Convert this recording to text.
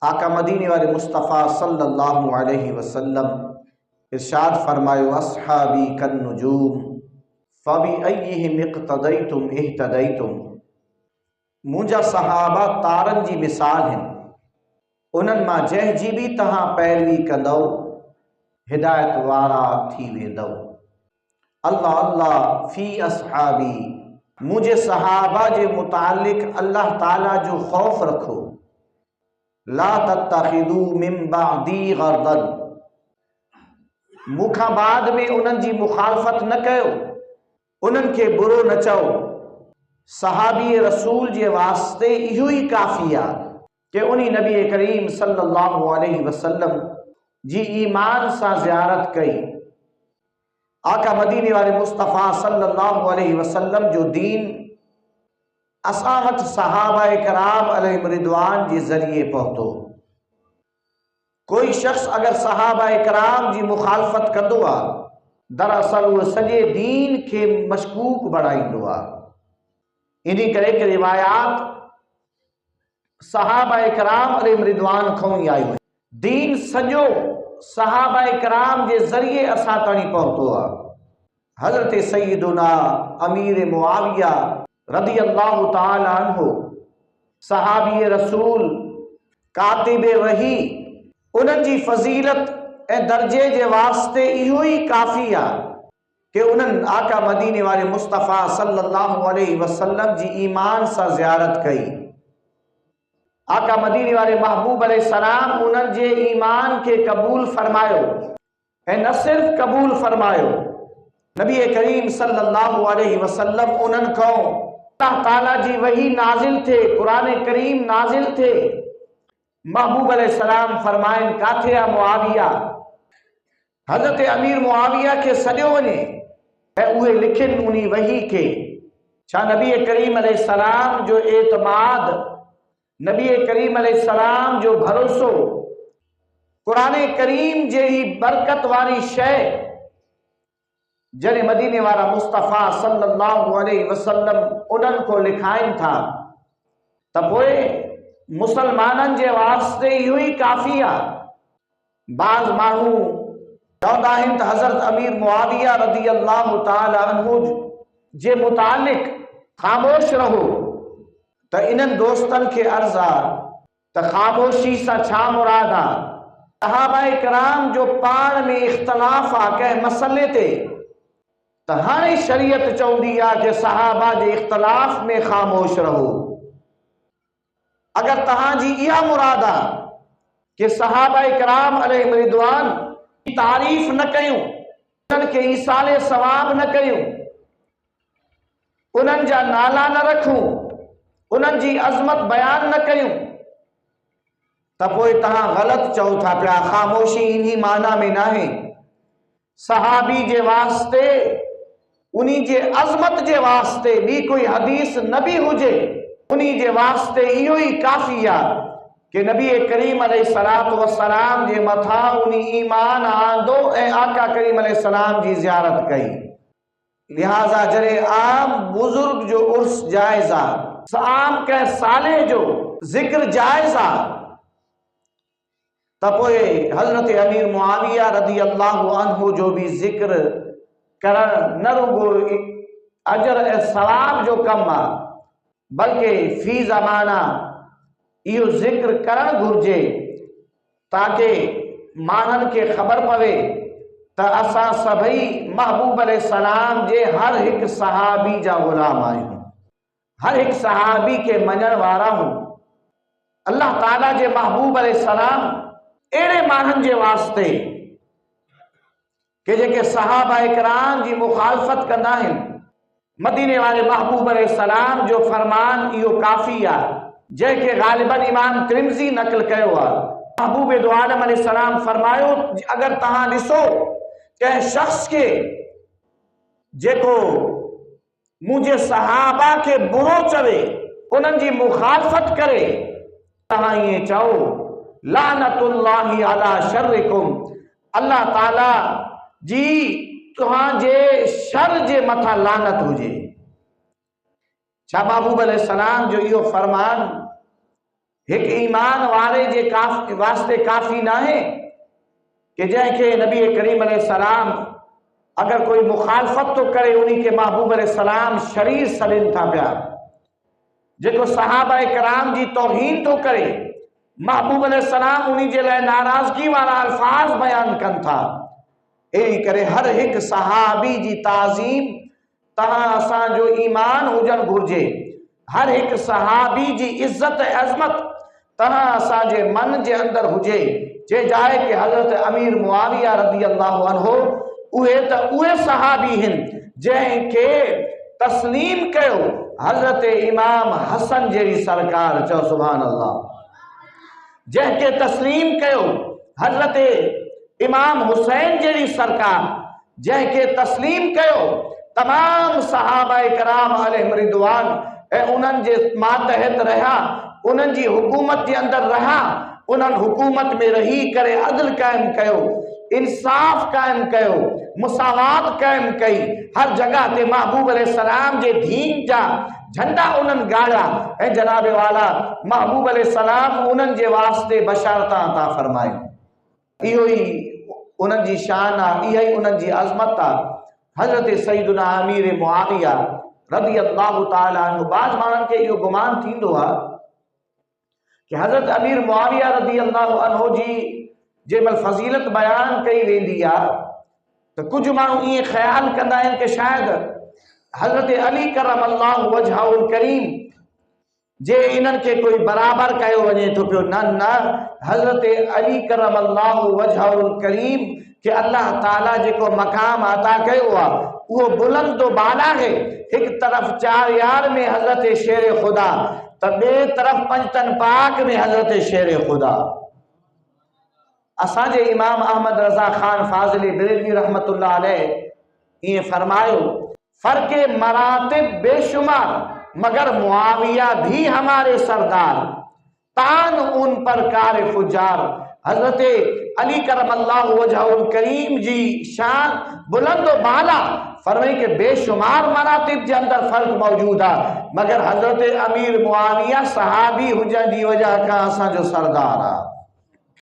آقا مدینے والے مصطفیٰ صلی اللہ علیہ وسلم ارشاد فرمایو اصحابی کالنجوم فبأیہم اقتدیتم اہتدیتم۔ منجا صحابہ تارن جی مثال ہیں، انن ماں جہ جی بھی تہاں پیروی کندو ہدایت وارا تھی ویندو۔ اللہ اللہ فی اصحابی، مجھے صحابہ جے متعلق اللہ تعالیٰ جو خوف رکھو۔ لا تتخذوا من بعدی غرضا، مکھاں بعد میں انہن جی مخالفت نہ کیو، انہن کے برو نہ چو۔ صحابی رسول جے واسطے ایہو ہی کافی ہے کہ انہی نبی کریم صلی اللہ علیہ وسلم جی ایمان سا زیارت کئی۔ آقا مدینے والے مصطفیٰ صلی اللہ علیہ وسلم جو دین اسامت صحابہ کرام علیہ رضوان جی ذریعے پہتو۔ کوئی شخص اگر صحابہ کرام جی مخالفت کندو آ، دراصل وہ سجے دین کے مشکوک بڑھائیندو آ۔ انہی کرے کہ روایات صحابہ کرام علیہ رضوان کھوں ہی آئی ہوئی، دین سجو صحابہ کرام جے ذریعے اساں تانی پہتو آ۔ حضرت سیدنا امیر معاویہ رضی اللہ تعالی عنہ، صحابی رسول، کاتب وحی، انہن جی فضیلت اے درجے جے واسطے ایہو ہی کافی ہے کہ انہن آقا مدینے والے مصطفیٰ صلی اللہ علیہ وسلم جی ایمان سا زیارت کئی۔ آقا مدینے والے محبوب علیہ السلام انہن جے ایمان کے قبول فرمایو، اے نہ صرف قبول فرمایو، نبی کریم صلی اللہ علیہ وسلم انہن کو اللہ تعالیٰ جی وہی نازل تھے، قرآن کریم نازل تھے۔ محبوب علیہ السلام فرمائن کاتھے معاویہ، حضرت امیر معاویہ کے سجو ونے اے اوہے لکھن انہی وحی کے۔ چھا نبی کریم علیہ السلام جو اعتماد، نبی کریم علیہ السلام جو بھروسو، قرآن کریم جے ہی برکت واری شے جنہیں مدینے والا مصطفیٰ صلی اللہ علیہ وسلم انہن کو لکھائن تھا، تب وہ مسلمانن جے واسطے ہی کافی ہے۔ بعض مانو چودہ ہند حضرت امیر معاویہ رضی اللہ تعالی عنہ جے متعلق خاموش رہو، تا انہن دوستن کے عرضا تا خاموشی سا چھا مرادا۔ صحابہ کرام جو پان میں اختلاف آکے مسئلے تھے، تہاں شریعت چوندی آ کہ صحابہ جے اختلاف میں خاموش رہو۔ اگر تہاں جی یہ مرادہ کہ صحابہ کرام علیہ رضوان کی تعریف نہ کیوں، انہن کے ایصال ثواب نہ کیوں، انہن جا نالا نہ رکھوں، انہن جی عظمت بیان نہ کیوں، تب وہ تہاں غلط چاہو تھا پیا۔ خاموشی انہی معنی میں نہ ہے۔ صحابی جے واسطے انہی جے عظمت جے واسطے بھی کوئی حدیث نبی ہوجے، انہی جے واسطے ایو ہی کافی ہے کہ نبی کریم علیہ السلام جے متھا انہی ایمان آندو اے آقا کریم علیہ السلام جی زیارت کئی۔ لہذا جرے عام بزرگ جو عرس جائزہ، عام کے سالے جو ذکر جائزہ، تپوئے حضرت امیر معاویہ رضی اللہ عنہ جو بھی ذکر کرن نہ رگو اجر ثواب جو کم آ، بلکہ فی زمانہ یہ ذکر کرن گھرجے تاکہ مانن کے خبر پوے تا اساں سبھی محبوب علیہ السلام جے ہر ایک صحابی جا غلام آئے ہوں، ہر ایک صحابی کے منن وارا ہوں۔ اللہ تعالیٰ جے محبوب علیہ السلام ایڑے مانن جے واسطے کہ جے کہ صحابہ اکرام جی مخالفت کرنا ہے، مدینے والے محبوب علیہ السلام جو فرمان ایو کافی ہے جے کہ غالباً امام ترمذی نقل کیو ہے۔ محبوب دو عالم علیہ السلام فرمایو اگر تہاں ڈسو کہ شخص کے جے کو مجھے صحابہ کے برو چوے، انہن جی مخالفت کرے، تہاں یہ چاہو لعنت اللہ علی شرکم، اللہ تعالی جی تہاں جے شر جے متھا لعنت ہوجے۔ چھا محبوب علیہ السلام جو یہ فرمان ایک ایمان والے جے واسطے کافی نہ ہے کہ جن کے نبی کریم علیہ السلام اگر کوئی مخالفت تو کرے انہی کے محبوب علیہ السلام شریر سڑن تھا پیا، جو صحابہ کرام جی توہین تو کرے محبوب علیہ السلام انہی جے لئے ناراضگی والا الفاظ بیان کن تھا، اے کرے ہر ایک صحابی جی تعظیم تہاں اساں جو ایمان ہوجن گھرجے، ہر ایک صحابی جی عزت عظمت تہاں اساں جے من جے اندر ہوجے، جے جائے کہ حضرت امیر معاویہ رضی اللہ عنہ اوے صحابی ہیں جن کے تسلیم کیو حضرت امام حسن جیری سرکار، چو سبحان اللہ، جن کے تسلیم کیو حضرت امام حسین جیری سرکار، جن کے تسلیم کیو تمام صحابہ کرام علیہ رضوان، اے انہن جے ماتحت رہا، انہن جی حکومت جے اندر رہا، انہن حکومت میں رہی کرے عدل قائم کیو، انصاف قائم کیو، مساوات قائم کئی، ہر جگہ تے محبوب علیہ السلام جے دین جا جھنڈا انہن گاڑا، اے جناب والا محبوب علیہ السلام انہن جے واسطے بشارتاں عطا فرمائے، ایہی انہن جی شان آ، ایہی انہن جی عظمت آ۔ حضرت سیدنا امیر معاویہ رضی اللہ تعالیٰ عنہ، بعض مانن کے یہ گمان تھیندو آ کہ حضرت امیر معاویہ رضی اللہ عنہ جی جے مل فضیلت بیان کئی ویندی آ تو کچھ مانو یہ خیال کندا ہیں کہ شاید حضرت علی کرم اللہ وجہہ الکریم جے انہن کے کوئی برابر کہو ونے تو پیو نہ حضرت علی کرم اللہ وجہہ الکریم کہ اللہ تعالیٰ جے کو مقام عطا کہو وہ بلند و بالا ہے، ایک طرف چار یار میں حضرت شیر خدا تو بے طرف پنجتن پاک میں حضرت شیر خدا۔ اساں جے امام احمد رضا خان فاضلی بریلوی رحمت اللہ علیہ یہ فرمائو فرق مراتب بے شمار مگر معاویہ بھی ہمارے سردار، تان ان پر کار فجار۔ حضرت علی کرم اللہ وجہ الکریم جی شان بلند و بالا، فرمائی کہ بے شمار مراتب جے اندر فرق موجود ہے، مگر حضرت امیر معاویہ صحابی حجہ دی وجہ کا اساں جو سردار ہے۔